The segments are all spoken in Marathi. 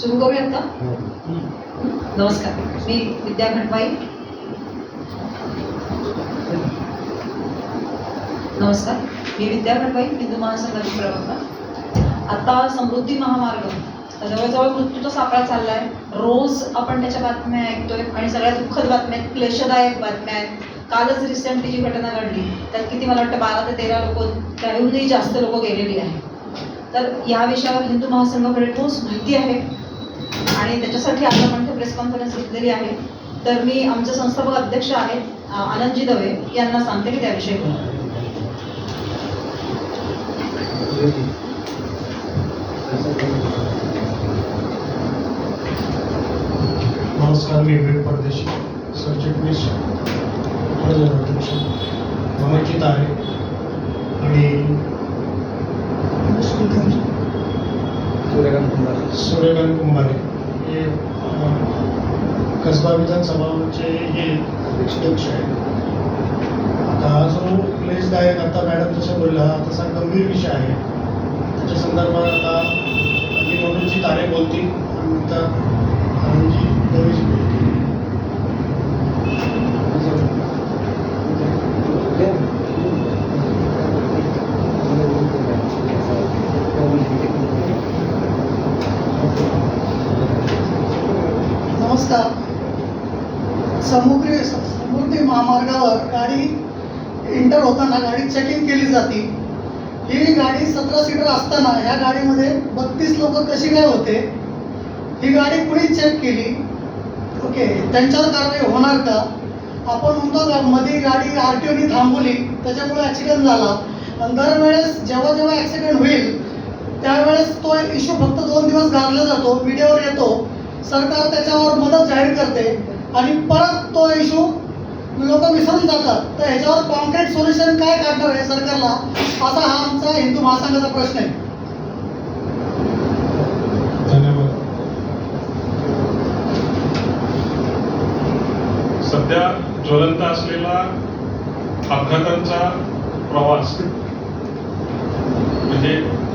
सुरू करूयात का? नमस्कार, मी विद्या घटवाई. नमस्कार, मी विद्या घटवाई, हिंदू महासंघाची प्रवक्ता. आता समृद्धी महामार्ग जवळजवळ मृत्यूचा सापळा चाललाय. रोज आपण त्याच्या बातम्या ऐकतोय आणि सगळ्या दुःखद बातम्या आहेत, क्लेशदायक बातम्या आहेत. कालच रिसेंटली जी घटना घडली त्यात किती, मला वाटतं 12 ते 13 लोक, त्याहूनही जास्त लोक गेलेली आहेत. तर या विषयावर हिंदू महासंघाकडे ठोस माहिती आहे आणि त्याच्यासाठी आज आपण प्रेस कॉन्फरन्स घेतलेली आहे. तर मी आमचे संस्थापक अध्यक्ष आहेत आनंदजी दवे यांना सांगते की त्याविषयी बोला. नमस्कार, मी विवेक परदेशी, सरचिटणीस अध्यक्ष अमरजीत आहे आणि सूर्यकांत कुंभारे हे कसबा विधानसभाचे हे अध्यक्ष आहेत. आता हा जो क्लेशदायक, आता मॅडम जसं बोलला, हा तसा गंभीर विषय आहे. त्याच्या संदर्भात आता मनोजी तारे बोलतील आणि नंतर आनंदजी दवेजी बोलतील. नमस्कार. समृद्धी महामार्गावर गाडी इंटर होताना गाडी चेकिंग केली जाते. ही गाडी 17 सीटर असताना ह्या गाडीमध्ये 32 लोक कशी काय होते? ही गाडी कुणी चेक केली? ओके, त्यांच्यावर कारवाई होणार का? आपण म्हणतो मध्ये गाडी RTOनी थांबवली त्याच्यामुळे ॲक्सिडेंट झाला. आणि दरवेळेस जेव्हा ॲक्सिडेंट होईल त्यावेळेस तो इश्यू फक्त 2 दिवस गाजला जातो, मीडियावर येतो, सरकार त्याच्यावर मदत जाहीर करते आणि परत तो इश्यू लोक विसरून जातात. तर ह्याच्यावर कॉन्क्रीट सोल्युशन काय काढणार आहे सरकारला, असा हा आमचा हिंदू महासंघाचा प्रश्न आहे. धन्यवाद. सध्या ज्वलंत असलेला अपघातांचा प्रवास म्हणजे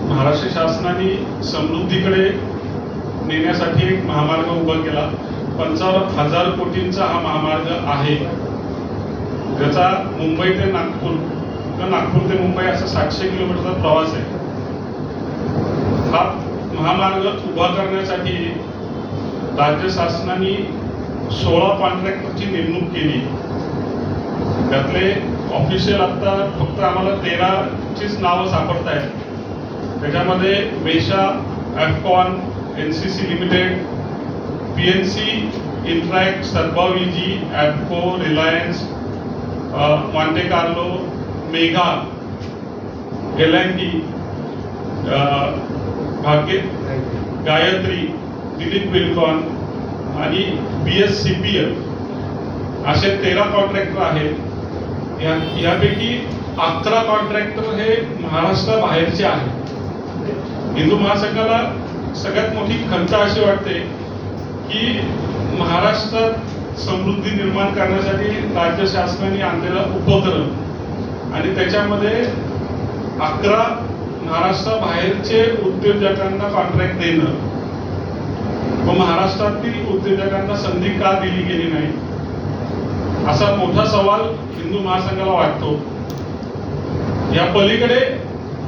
महाराष्ट्र शासनाने समृद्धीकडे नेण्यासाठी एक महामार्ग उभा केला. 55,000 कोटींचा हा महामार्ग आहे, ज्याचा मुंबई ते नागपूर किंवा नागपूर ते मुंबई असा 700 किलोमीटरचा प्रवास आहे. हा महामार्ग उभा करण्यासाठी राज्य शासनाने 16 कॉन्ट्रॅक्टरची नेमणूक केली. त्यातले ऑफिशियल आता फक्त आम्हाला 13चीच नावं सापडत आहेत. त्याच्यामध्ये वेशा, ॲफकॉन, NCC लिमिटेड, PNC, इंट्रॅक्ट, सर्बाविजी, Apco, Reliance, Monte Carlo, Megha, L&T, Gayatri, Dilip Buildcon आणि BSCPL असे 13 कॉन्ट्रॅक्टर आहेत. यापैकी 11 कॉन्ट्रॅक्टर हे महाराष्ट्राबाहेरचे आहेत. हिंदू महासंघाला सगळ्यात मोठी खंत अशी वाटते की महाराष्ट्रात समृद्धी निर्माण करण्यासाठी राज्य शासनाने आणलेला उपक्रम आणि त्याच्यामध्ये 11 महाराष्ट्राबाहेरचे उद्योजकांना कॉन्ट्रॅक्ट देणं व महाराष्ट्रातील उद्योजकांना संधी का दिली गेली नाही, असा मोठा सवाल हिंदू महासंघाला वाटतो. या पलीकडे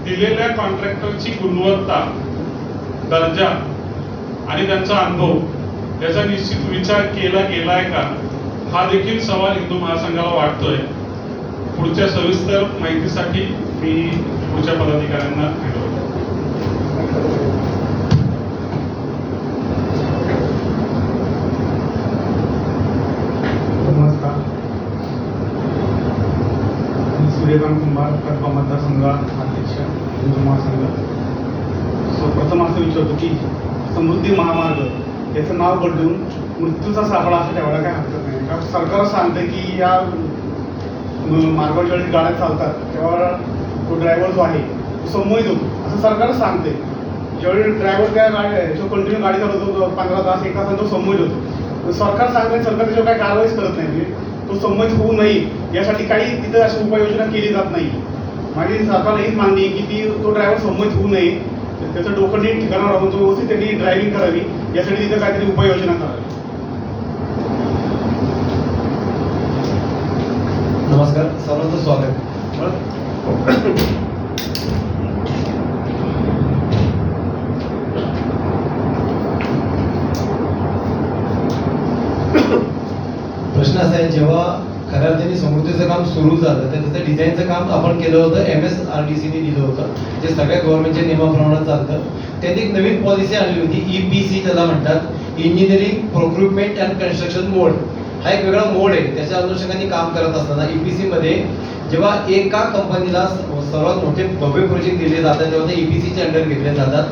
दिलेल्या कॉन्ट्रॅक्टरची गुणवत्ता, दर्जा आणि त्यांचा अनुभव याचा निश्चित विचार केला गेलाय का, हा देखील सवाल हिंदू महासंघाला वाटतोय. पुढच्या सविस्तर माहितीसाठी मी पुढच्या पदाधिकाऱ्यांना भेटवतो. नमस्कार, मी सूर्यकांत कुंभार, कसबा मतदारसंघ अध्यक्ष, हिंदू महासंघ. प्रथम असं विचारतो की समृद्धी महामार्ग याचं नाव बदलून मृत्यूचा सापळा असं ठेवायला काय हरकत नाही का? सरकार सांगते की या मार्गावर ज्यावेळी गाड्या चालतात तेव्हा तो ड्रायव्हर जो आहे तो संमोहित होतो असं सरकार सांगते. ज्यावेळी ड्रायव्हर त्या गाडी जो कंटिन्यू गाडी चालवतो 15 तास 1 तास तो संमोहित होतो. सरकार सांगते, सरकार त्याच्यावर काही कारवाईच करत नाही. तो संमोहित होऊ नये यासाठी काही तिथं अशी उपाययोजना केली जात नाही. माझी सरकारला हीच मागणी आहे की तो ड्रायव्हर संमोहित होऊ नये, त्याचं डोकं नीट ठिकाणावर राहून तो व्यवस्थित त्यांनी ड्रायव्हिंग करावी यासाठी तिथं काहीतरी उपाययोजना करावी. नमस्कार, सर्वांचं स्वागत. प्रश्न असा आहे, जेव्हा खऱ्या अर्थाने समृद्धीचं काम सुरू झालं तर त्याचं डिझाईनचं काम आपण केलं होतं, MSRDCने दिलं होतं, जे सगळ्या गव्हर्नमेंटच्या नियमाप्रमाणे चालतं. त्यांनी एक नवीन पॉलिसी आणली होती, EPC त्याला म्हणतात, इंजिनिअरिंग प्रोक्युरमेंट अँड कन्स्ट्रक्शन मोड. हा एक वेगळा मोड आहे. त्याच्या अनुषंगाने काम करत असताना EPC मध्ये जेव्हा एका कंपनीला सर्वात मोठे भव्य प्रोजेक्ट दिले जातात तेव्हा ते EPCचे अंडर घेतले जातात.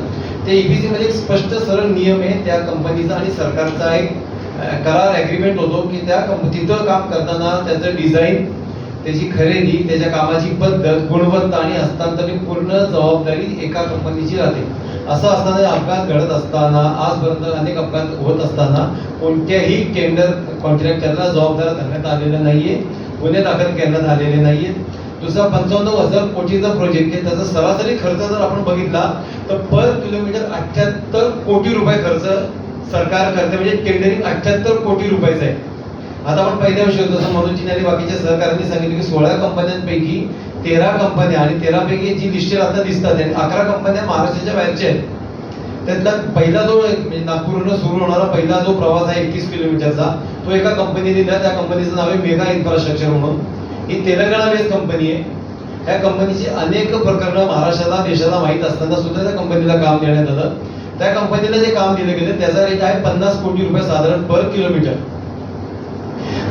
त्या EPC मध्ये एक स्पष्ट सरळ नियम आहे त्या कंपनीचा आणि सरकारचा एक करार ॲग्रीमेंट होतो की त्या तिथं काम करताना त्याचं डिझाईन, त्याची खरेदी, त्याच्या कामाची पद्धत, गुणवत्ता आणि हस्तांतरण पूर्ण जबाबदारी एका कंपनीची राहते. असं असताना अपघात घडत असताना आजपर्यंत अनेक अपघात होत असताना कोणत्याही टेंडर कॉन्ट्रॅक्टरला जबाबदार धरण्यात आलेलं नाहीये, गुन्हे दाखल करण्यात आलेले नाहीये. दुसरा 55,000 कोटीचा प्रोजेक्ट आहे. त्याचा सरासरी खर्च जर आपण बघितला तर पर किलोमीटर 78 कोटी रुपये खर्च सरकार करते, म्हणजे टेंडरिंग 78 कोटी रुपयाचं आहे. आता आपण पहिल्या वर्षी होतो जसं मनोजीने आणि बाकीच्या सहकाऱ्यांनी सांगितलं की 16 कंपन्यांपैकी 13 कंपन्या आणि 13 पैकी जी लिस्टेड आता दिसतात आणि 11 कंपन्या महाराष्ट्राच्या बाहेरच्या आहेत. त्यातला पहिला जो म्हणजे नागपूरवरून सुरू होणारा पहिला जो प्रवास आहे 31 किलोमीटरचा, तो एका कंपनीने दिला. त्या कंपनीचं नाव आहे मेगा इन्फ्रास्ट्रक्चर म्हणून. ही तेलंगणा बेस्ड कंपनी आहे. ह्या कंपनीची अनेक प्रकरणं महाराष्ट्राला, देशाला माहीत असताना सुद्धा त्या कंपनीला काम देण्यात आलं. त्या कंपनीला जे काम दिलं गेलं त्याचा रेट आहे 50 कोटी रुपये साधारण पर किलोमीटर.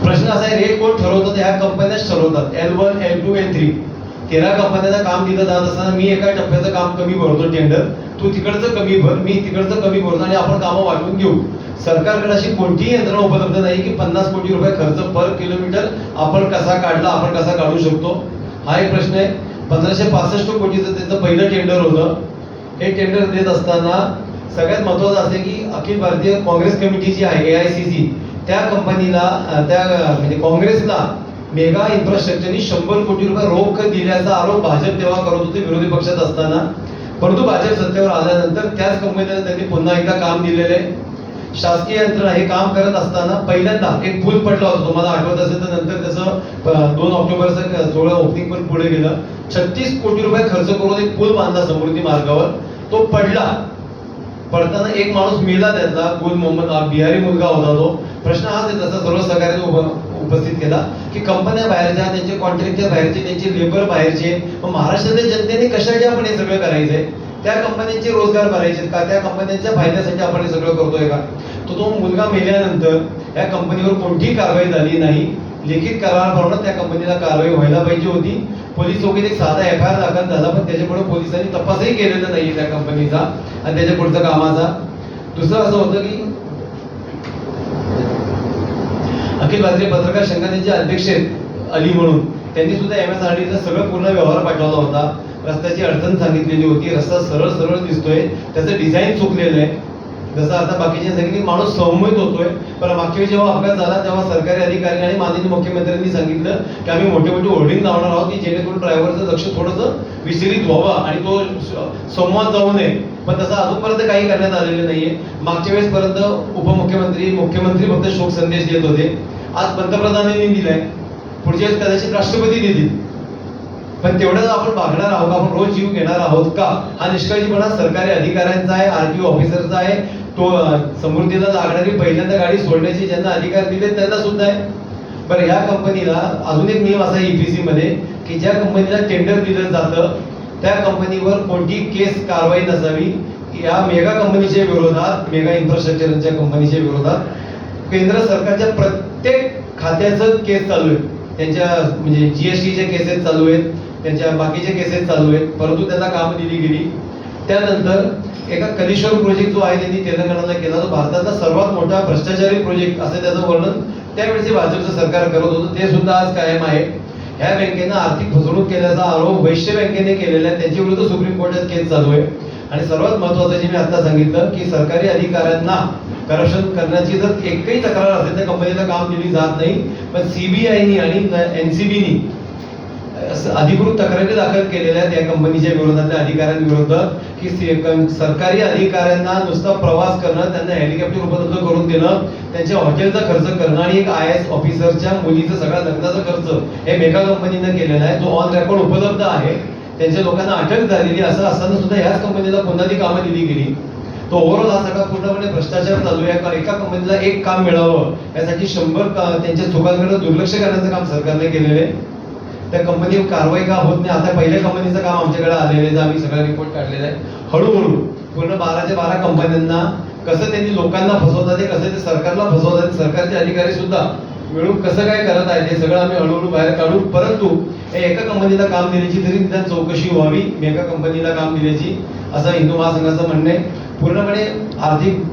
प्रश्न असा आहे, रेट कोण ठरवतं? ह्या कंपन्याच ठरवतात. L1, L2, L3 13 कंपन्यांना काम दिलं जात असताना मी एका टप्प्याचं काम कमी भरतो टेंडर, तू तिकडचं कमी भर, मी तिकडचं कमी भरतो आणि आपण कामं वाटून घेऊ. सरकारकडे अशी कोणतीही यंत्रणा उपलब्ध नाही की 50 कोटी रुपये खर्च पर किलोमीटर आपण कसा काढला, आपण कसा काढू शकतो. हा एक प्रश्न आहे. 1565 कोटीचं त्याचं पहिलं टेंडर होतं. हे टेंडर देत असताना सगळ्यात महत्वाचं असे की अखिल भारतीय काँग्रेस कमिटी जी आहे AICC, त्या कंपनीला त्या म्हणजे काँग्रेसला मेगा इन्फ्रास्ट्रक्चरनी 100 कोटी रुपये रोख दिल्याचा आरोप भाजप तेव्हा करत होते विरोधी पक्षात असताना. परंतु भाजप सत्तेवर आल्यानंतर त्याच कंपनीला त्यांनी पुन्हा एकदा काम दिलेलं आहे. शासकीय यंत्रणा हे काम करत असताना पहिल्यांदा एक पूल पडला होता, तुम्हाला आठवत असेल तर नंतर त्याचं 2 ऑक्टोबरचं 16 ओपनिंग पण पुढे गेलं. 36 कोटी रुपये खर्च करून एक पूल बांधला समृद्धी मार्गावर. तो पडताना एक माणूस मेला, त्यातला गुल मोहम्मद बिहारी मुलगा होता तो. प्रश्न हाच आहे, तसा सर्व सहकार्याने उपस्थित केला की कंपन्या बाहेरच्या, त्यांचे कॉन्ट्रॅक्टर बाहेरचे, त्यांचे लेबर बाहेरचे, मग महाराष्ट्रातल्या जनतेने कशासाठी आपण हे सगळं करायचंय? त्या कंपन्यांचे रोजगार भरायचे का? त्या कंपन्यांच्या फायद्यासाठी आपण हे सगळं करतोय का? तो मुलगा मेल्यानंतर या कंपनीवर कोणतीही कारवाई झाली नाही. लिखित कराराप्रमाणे त्या कंपनीला कारवाई व्हायला पाहिजे होती. पोलीस चौकीत एक साधा FIR दाखल झाला, पण त्याच्यापुढे पोलिसांनी तपासही केलेला नाही त्या कंपनीचा आणि त्याच्या पुढच्या कामाचा. दुसरं असं होतं की अखिल भारतीय पत्रकार संघटनेचे अध्यक्ष आहेत अली म्हणून, त्यांनी सुद्धा MSRDचा सगळं पूर्ण व्यवहार पाठवला होता. रस्त्याची अडचण सांगितलेली होती, रस्ता सरळ सरळ दिसतोय, त्याचं डिझाईन चुकलेलं आहे. जसं आता बाकीच्या सांगितलं माणूस संमत होतोय, पण मागच्या वेळी जेव्हा अपघात झाला तेव्हा सरकारी अधिकारी आणि माननीय मुख्यमंत्र्यांनी सांगितलं की आम्ही मोठे मोठे होर्डिंग लावणार आहोत की जेणेकरून ड्रायव्हरचं लक्ष थोडंसं विचलित व्हावं आणि तो संवाद जाऊ नये. पण तसं अजूनपर्यंत काही करण्यात आलेलं नाहीये. मागच्या वेळेस पर्यंत उपमुख्यमंत्री, मुख्यमंत्री फक्त शोक संदेश देत होते. आज पंतप्रधानांनी दिलाय, पुढच्या वेळेस कदाचित राष्ट्रपती देतील. पण तेवढंच आपण भागणार आहोत, आपण रोज जीव घेणार आहोत का? हा निष्काळजीपणा सरकारी अधिकाऱ्यांचा आहे, RTO ऑफिसरचा आहे. तो समृद्धीला लागणारी पहिल्यांदा गाडी सोडण्याचे ज्यांना अधिकार दिले त्यांना सुद्धा आहे. बरं, ह्या कंपनीला अजून एक नियम असा आहे EPC मध्ये की ज्या कंपनीला टेंडर दिलं जातं त्या कंपनीवर कोणती केस कारवाई नसावी. या मेगा कंपनीच्या विरोधात, मेगा इन्फ्रास्ट्रक्चरच्या कंपनीच्या विरोधात केंद्र सरकारच्या प्रत्येक खात्याचं केस चालू आहे. त्यांच्या म्हणजे GSTचे केसेस चालू आहेत, त्यांच्या बाकीचे केसेस चालू आहेत, परंतु त्यांना कामं दिली गेली. त्यानंतर एका कलिश्वर प्रोजेक्ट जो आहे त्यांनी तेलंगणाला केला, तो भारतातला सर्वात मोठा भ्रष्टाचारी प्रोजेक्ट असं त्याचं वर्णन त्यावेळेचे भाजपचं सरकार करत होतं, ते सुद्धा आज कायम आहे. ह्या बँकेनं आर्थिक फसवणूक केल्याचा आरोप वैश्य बँकेने केलेला आहे, त्यांच्या विरुद्ध सुप्रीम कोर्टात केस चालू आहे. आणि सर्वात महत्वाचं जे मी आता सांगितलं की सरकारी अधिकाऱ्यांना करप्शन करण्याची जर एकही तक्रार असेल तर कंपनीला काम दिली जात नाही. पण CBIनी आणि NCBनी अधिकृत तक्रारी दाखल केलेल्या आहेत या कंपनीच्या विरोधातल्या अधिकाऱ्यांविरुद्ध की सरकारी अधिकाऱ्यांना नुसता प्रवास करणं, त्यांना हेलिकॉप्टर उपलब्ध करून देणं, त्यांच्या हॉटेलचा खर्च करणं आणि एक IAS ऑफिसरच्या मुलीचा सगळा लग्नाचा खर्च हे मेगा कंपनीनं केलेला आहे, जो ऑन रेकॉर्ड उपलब्ध आहे. त्यांच्या लोकांना अटक झालेली असं असताना सुद्धा ह्याच कंपनीला पुन्हा ती कामं दिली गेली. तो ओव्हरऑल हा सगळा पूर्णपणे भ्रष्टाचार चालू आहे. कारण एका कंपनीला एक काम मिळावं यासाठी 100 त्यांच्या चुकांकडे दुर्लक्ष करण्याचं काम सरकारने केलेलं आहे. त्या कंपनीवर कारवाई का होत नाही. आता पहिल्या कंपनीचं काम आमच्याकडे आलेलं आहे, आम्ही सगळा रिपोर्ट काढलेला आहे. हळूहळू पूर्ण 12च्या 12 कंपन्यांना कसं त्यांनी लोकांना फसवतात, कसं ते सरकारला फसवतात, सरकारचे अधिकारी सुद्धा मिळून कसं काय करत आहे ते सगळं आम्ही हळूहळू बाहेर काढू. परंतु हे एका कंपनीला काम दिल्याची तरी निदान चौकशी व्हावी, मेगा कंपनीला काम दिल्याची, असं हिंदू महासंघाचं म्हणणं आहे. पूर्णपणे आर्थिक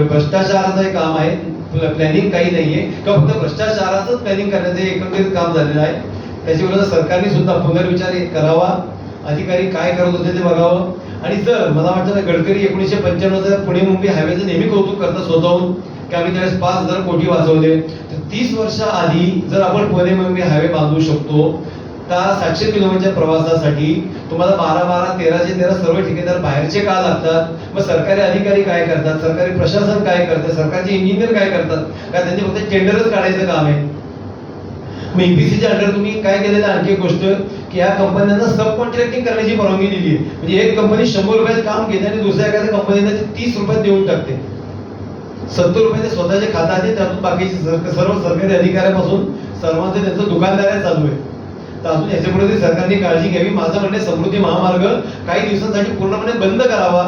भ्रष्टाचाराचं हे काम आहे, प्लॅनिंग काही नाहीये किंवा फक्त भ्रष्टाचाराचंच प्लॅनिंग करण्याचं एकंदरीत काम झालेलं आहे. त्याच्याविरुद्ध सरकारने सुद्धा पुनर्विचार करावा, अधिकारी काय करत होते ते बघावं. आणि जर मला वाटतं ना, गडकरी 1995चा पुणे मुंबई हायवेचं नेहमी कौतुक करतात स्वतःहून की आम्ही त्यावेळेस 5,000 कोटी वाचवले. तर 30 वर्षा आधी जर आपण पुणे मुंबई हायवे बांधू शकतो तर 700 किलोमीटरच्या प्रवासासाठी तुम्हाला 12, 13चे 13 सर्व ठेकेदार बाहेरचे का लागतात? मग सरकारी अधिकारी काय करतात, सरकारी प्रशासन काय करतात, सरकारचे इंजिनियर काय करतात? का त्यांनी फक्त टेंडरच काढायचं काम आहे? मग EPCच्या अंडर तुम्ही काय केलेलं? आणखी एक गोष्ट की या कंपन्यांना सब कॉन्ट्रॅक्टिंग करण्याची परवानगी दिली आहे. म्हणजे एक कंपनी 100 रुपयात काम घेते आणि दुसऱ्या एखाद्या कंपनीला 30 रुपयात देऊन टाकते. 70 रुपये ते स्वतःचे खातात आहे, त्यातून बाकीचे सर्व सरकारी अधिकाऱ्यापासून सर्वांचे त्यांचं दुकानदाऱ्या चालू आहे. तर अजून याच्यापुढे तरी सरकारने काळजी घ्यावी. माझं म्हणणे समृद्धी महामार्ग काही दिवसांसाठी पूर्णपणे बंद करावा,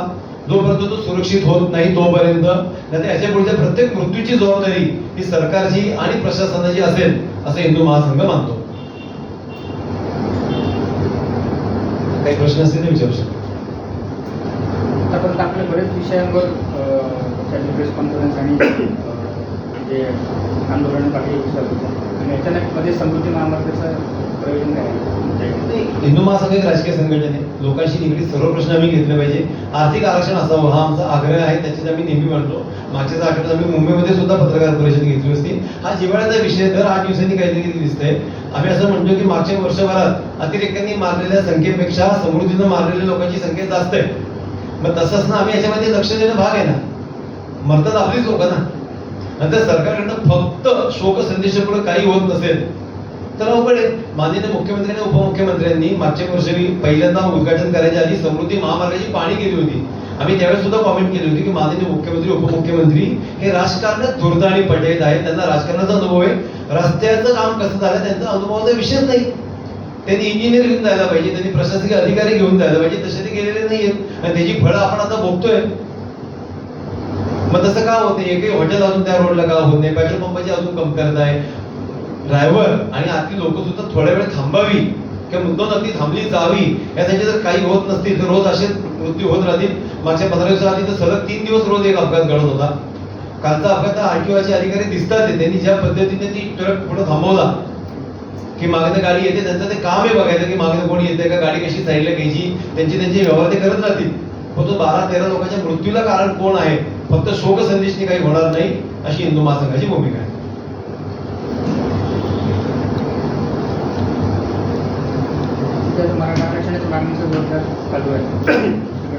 जोपर्यंत तो सुरक्षित होत नाही तोपर्यंत. नाही याच्या पुढच्या प्रत्येक मृत्यूची जबाबदारी ही सरकारची आणि प्रशासनाची असेल असं हिंदू महासंघ मानतो. काही प्रश्न असतील तर विचारू शकतो. आतापर्यंत आपल्या बरेच विषयांवर प्रेस कॉन्फरन्स आणि जे आंदोलन काही विचारत होते आणि अचानक मध्ये समृद्धी महामार्गाचं प्रयोजन काय आहे? हिंदू महासंघ एक राजकीय संघटना आहे. लोकांशी निगडीत सर्व प्रश्न आम्ही घेतले पाहिजे. आर्थिक आरक्षण असावं हा आमचा आग्रह आहे, त्याच्यात आम्ही नेहमी मांडतो. मागच्या आठवड्यात आम्ही मुंबईमध्ये सुद्धा पत्रकार परिषद घेतली होती. हा जिव्हाळ्याचा विषय दर 8 दिवसांनी काहीतरी दिसतंय. आम्ही असं म्हणतो की मागच्या वर्षभरात अतिरेक्यांनी मारलेल्या संख्येपेक्षा समृद्धीनं मारलेल्या लोकांची संख्या जास्त आहे. मग तसंच ना आम्ही याच्यामध्ये लक्ष देणं भाग आहे ना. मरतात आपलीच लोक ना. नंतर सरकारकडनं फक्त शोक संदेशापुढे काही होत नसेल तर अवघड आहे. माननीय मुख्यमंत्री आणि उपमुख्यमंत्र्यांनी मागच्या वर्षी पहिल्यांदा उद्घाटन करायच्या आधी समृद्धी महामार्गाची पाहणी केली होती. आम्ही त्यावेळेस सुद्धा कॉमेंट केली होती की माननीय मुख्यमंत्री उपमुख्यमंत्री हे राजकारणात धुर्त आणि पटेत आहेत, त्यांना राजकारणाचा अनुभव आहे. रस्त्याचं काम कसं झालं त्यांचा अनुभवाचा विषयच नाही. त्यांनी इंजिनियर घेऊन जायला पाहिजे, त्यांनी प्रशासकीय अधिकारी घेऊन जायला पाहिजे, तसे ते गेलेले नाहीयेत आणि त्याची फळं आपण आता भोगतोय. मग तसं का होत नाही? एकही हॉटेल अजून त्या रोडला का होत नाही? पेट्रोल पंपाची अजून कमतरता आहे. ड्रायव्हर आणि आतली लोक सुद्धा थोड्या वेळ थांबावी किंवा मुद्दाम अगदी थांबली जावी यासाठी जर काही होत नसतील तर रोज असे मृत्यू होत राहतील. मागच्या 15 दिवसाआधी तर सलग 3 दिवस रोज एक अपघात घडत होता. कालचा अपघात RTOचे अधिकारी दिसतात, त्यांनी ज्या पद्धतीने ती ट्रक पुढे थांबवला की मागणं गाडी येते, त्यांचं ते काम आहे बघायचं की मागणं कोणी येते का, गाडी कशी साईडला घ्यायची, त्यांचे व्यवहार ते करत राहतील. पण तो 12-13 लोकांच्या मृत्यूला कारण कोण आहे? फक्त शोक संदेशने काही होणार नाही अशी हिंदू महासंघाची भूमिका आहे. मराठा आरक्षणाच्या मागणीचं जोरदार चालू आहे.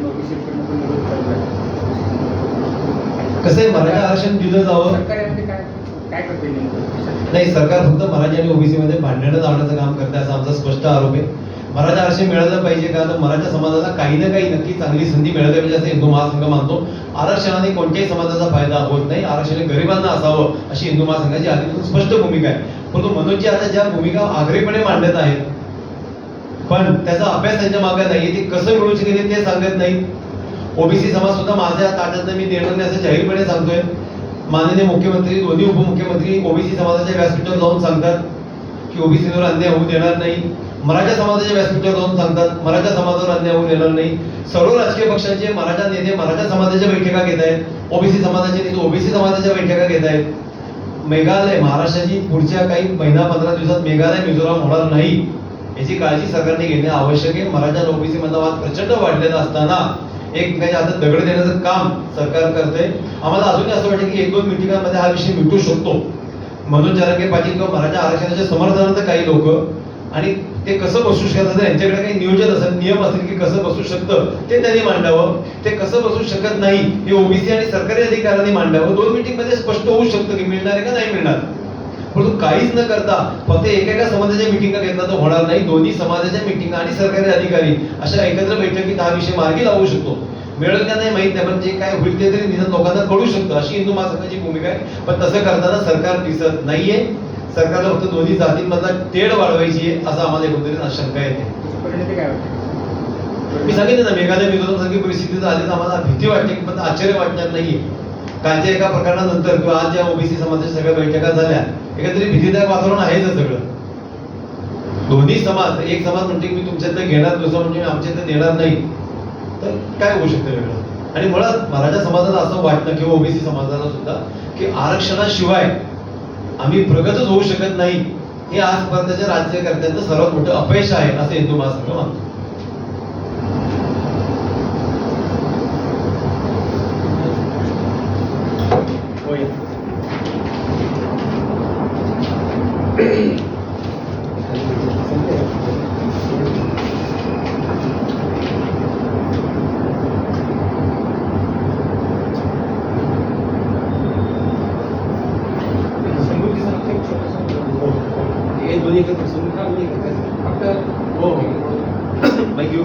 ओबीसीकडनं पण विरोध चालू आहे. कसं आहे, मराठा आरक्षण दिलं जावं. सरकार यामध्ये काय करते नेमकं? नाही, सरकार फक्त मराठा आणि ओबीसी मध्ये भांडणं लावण्याचं काम करते असा आमचा स्पष्ट आरोप आहे. मराठा आरक्षण मिळालं पाहिजे का? तर मराठा समाजाला काही ना काही नक्की चांगली संधी मिळाली पाहिजे असं हिंदू महासंघ मानतो. आरक्षणाने कोणत्याही समाजाचा फायदा होत नाही. आरक्षण गरिबांना असावं अशी हिंदू महासंघाची आधीपासून स्पष्ट भूमिका आहे. परंतु मनोजजी आता ज्या भूमिका आग्रहीपणे मांडत आहेत पण त्याचा अभ्यास त्यांच्या मागे नाहीये, ते कसं मिळू शकेल ते सांगत नाही. ओबीसी समाज सुद्धा माझ्या ताटातनं मी देणार नाही असं जाहीरपणे सांगतोय. माननीय मुख्यमंत्री, दोन्ही उपमुख्यमंत्री ओबीसी समाजाच्या व्यासपीठावर जाऊन सांगतात की ओबीसीवर अन्याय होऊ देणार नाही. मराठा समाजाच्या व्यासपीठावर जाऊन सांगतात मराठा समाजावर अन्याय होऊ देणार नाही. सर्व राजकीय पक्षांचे मराठा नेते मराठा समाजाच्या बैठका घेत आहेत, ओबीसी समाजाचे नेते ओबीसी समाजाच्या बैठका घेत आहेत. मेघालय, महाराष्ट्राची पुढच्या काही महिना 15 दिवसात मेघालय मिझोराम होणार नाही याची काळजी सरकारने घेणे आवश्यक आहे. मराठा आणि ओबीसी मधला वाद प्रचंड वाढलेला असताना एकमेकांच्या हातात दगड देण्याचं काम सरकार करते. आम्हाला अजूनही असं वाटतं की 1-2 मिटिंगांमध्ये हा विषय मिटू शकतो. मनोज जरांगे पाटील किंवा मराठा आरक्षणाच्या समर्थनार्थ काही लोक आणि ते कसं बसू शकतं, यांच्याकडे काही नियोजन असेल, नियम असतील की कसं बसू शकतं ते त्यांनी मांडावं. ते कसं बसू शकत नाही हे ओबीसी आणि सरकारी अधिकाऱ्यांनी मांडावं. 2 मीटिंग मध्ये स्पष्ट होऊ शकतं की मिळणार आहे का नाही मिळणार. परंतु काहीच न करता फक्त एकेका समाजाच्या मिटिंगा घेतला तर होणार नाही. दोन्ही समाजाच्या मिटिंग आणि सरकारी अधिकारी अशा एकत्र बैठकीत हा विषय मार्गी लावू शकतो. मिळेल का नाही माहित नाही, पण जे काय होईल ते तरी निदान लोकांना कळू शकतं अशी हिंदू महासंघाची भूमिका आहे. पण तसं करताना सरकार दिसत नाहीये. सरकारला फक्त दोन्ही जातींमधला तेढ वाढवायची आहे असं आम्हाला एकंदरीत शंका येते. त्याची परिणती काय वाटते? मी सांगितलं ना, मेघालय मिझोरामसारखी परिस्थिती झाली तर आम्हाला भीती वाटते, पण आश्चर्य वाटणार नाहीये. कालच्या एका प्रकरणानंतर किंवा आज ज्या ओबीसी समाजाच्या सगळ्या बैठका झाल्या, एकंदरीत भीतीदायक वातावरण आहेच सगळं. दोन्ही समाज, एक समाज म्हणजे मी तुमच्यातलं घेणार, दुसरा म्हणजे आमच्यातलं देणार नाही, तर काय होऊ शकतं वेगळं. आणि मुळात मराठा समाजाला असं वाटतं किंवा ओबीसी समाजाला सुद्धा की आरक्षणाशिवाय आम्ही प्रगतच होऊ शकत नाही. हे आजपर्यंतच्या राज्यकर्त्यांचं सर्वात मोठं अपयश आहे असं हिंदू महासंघ मानतो. हे दोन्ही एकत्र फक्त हो माहिती